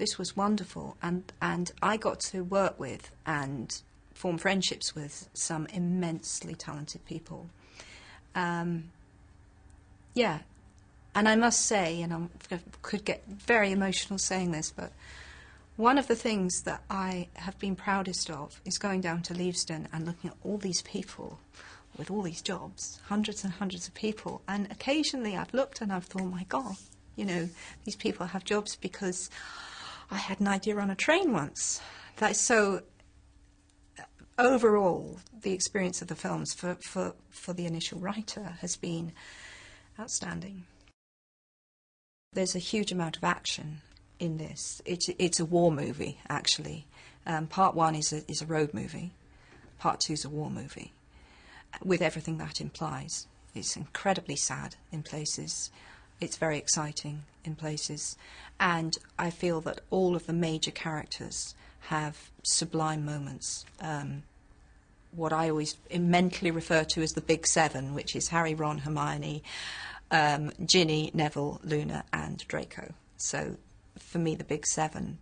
This was wonderful, and I got to work with and form friendships with some immensely talented people. Yeah, and I must say, and I could get very emotional saying this, but one of the things that I have been proudest of is going down to Leavesden and looking at all these people with all these jobs, hundreds and hundreds of people, and occasionally I've looked and I've thought, my God, you know, these people have jobs because I had an idea on a train once. That's so. Overall, the experience of the films for the initial writer has been outstanding. There's a huge amount of action in this. It's a war movie, actually. Part one is a road movie. Part two is a war movie, with everything that implies. It's incredibly sad in places. It's very exciting in places. And I feel that all of the major characters have sublime moments. What I always mentally refer to as the Big Seven, which is Harry, Ron, Hermione, Ginny, Neville, Luna and Draco. So for me the Big Seven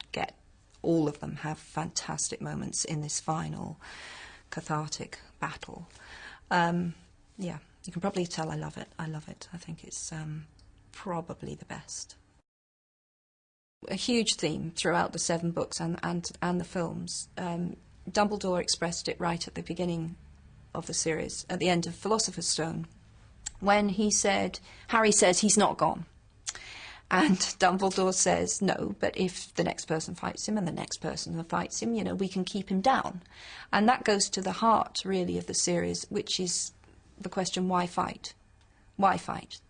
all of them have fantastic moments in this final cathartic battle. Yeah, you can probably tell I love it. I love it. I think it's probably the best. A huge theme throughout the 7 books and the films. Dumbledore expressed it right at the beginning of the series, at the end of Philosopher's Stone, when he said, Harry says he's not gone. And Dumbledore says, no, but if the next person fights him and the next person fights him, you know, we can keep him down. And that goes to the heart, really, of the series, which is the question, why fight? Why fight?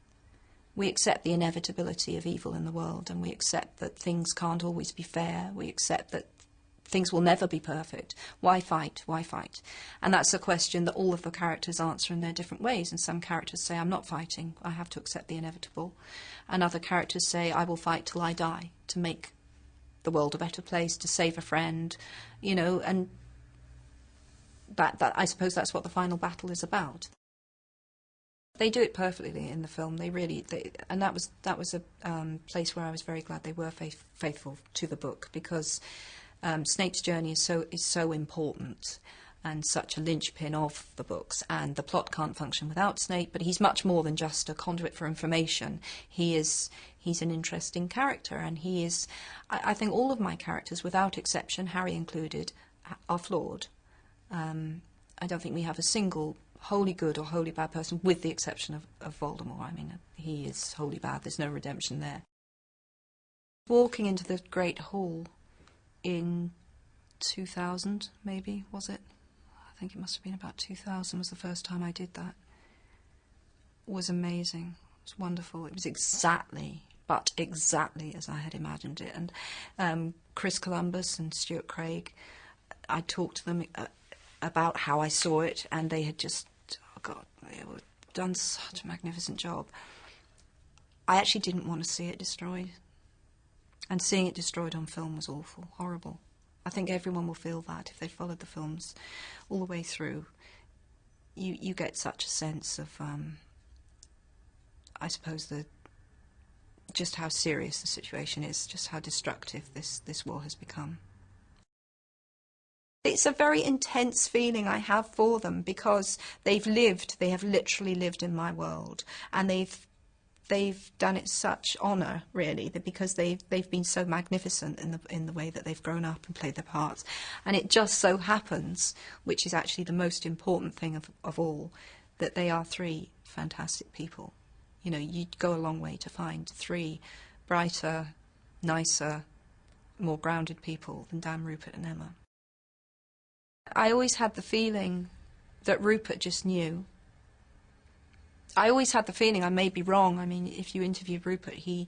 We accept the inevitability of evil in the world, and we accept that things can't always be fair. We accept that things will never be perfect. Why fight? Why fight? And that's a question that all of the characters answer in their different ways. And some characters say, I'm not fighting, I have to accept the inevitable. And other characters say, I will fight till I die, to make the world a better place, to save a friend, you know, and that I suppose that's what the final battle is about. They do it perfectly in the film. And that was a place where I was very glad they were faithful to the book, because Snape's journey is so important and such a linchpin of the books, and the plot can't function without Snape, but he's much more than just a conduit for information. He's an interesting character, and he is, I think all of my characters, without exception, Harry included, are flawed. I don't think we have a single wholly good or wholly bad person, with the exception of Voldemort. I mean, he is wholly bad, there's no redemption there. Walking into the Great Hall in 2000, maybe, was it? I think it must have been about 2000 was the first time I did that. It was amazing. It was wonderful. It was exactly as I had imagined it. And Chris Columbus and Stuart Craig, I talked to them about how I saw it, and they had just, oh God, they had done such a magnificent job. I actually didn't want to see it destroyed. And seeing it destroyed on film was awful, horrible. I think everyone will feel that if they followed the films all the way through. You get such a sense of, I suppose, just how serious the situation is, just how destructive this war has become. It's a very intense feeling I have for them, because they have literally lived in my world, and they've done it such honour, really, because they've been so magnificent in the way that they've grown up and played their parts. And it just so happens, which is actually the most important thing of all, that they are 3 fantastic people. You know, you'd go a long way to find 3 brighter, nicer, more grounded people than Dan, Rupert and Emma. I always had the feeling that Rupert just knew. I always had the feeling, I may be wrong, I mean, if you interviewed Rupert, he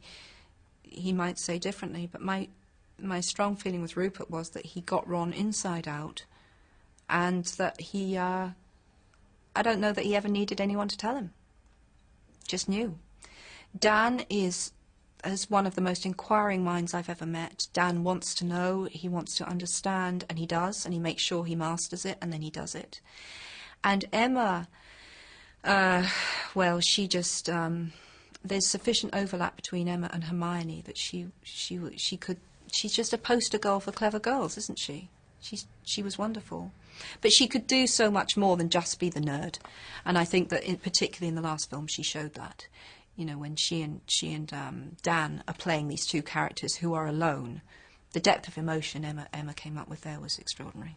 might say differently, but my strong feeling with Rupert was that he got Ron inside out, and that he, I don't know that he ever needed anyone to tell him. Just knew. Dan is one of the most inquiring minds I've ever met. Dan wants to know, he wants to understand, and he does, and he makes sure he masters it, and then he does it. And Emma, well, she just, there's sufficient overlap between Emma and Hermione that she she's just a poster girl for clever girls, isn't she? She was wonderful. But she could do so much more than just be the nerd. And I think that, particularly in the last film, she showed that. You know, when she and Dan are playing these two characters who are alone, the depth of emotion Emma came up with there was extraordinary.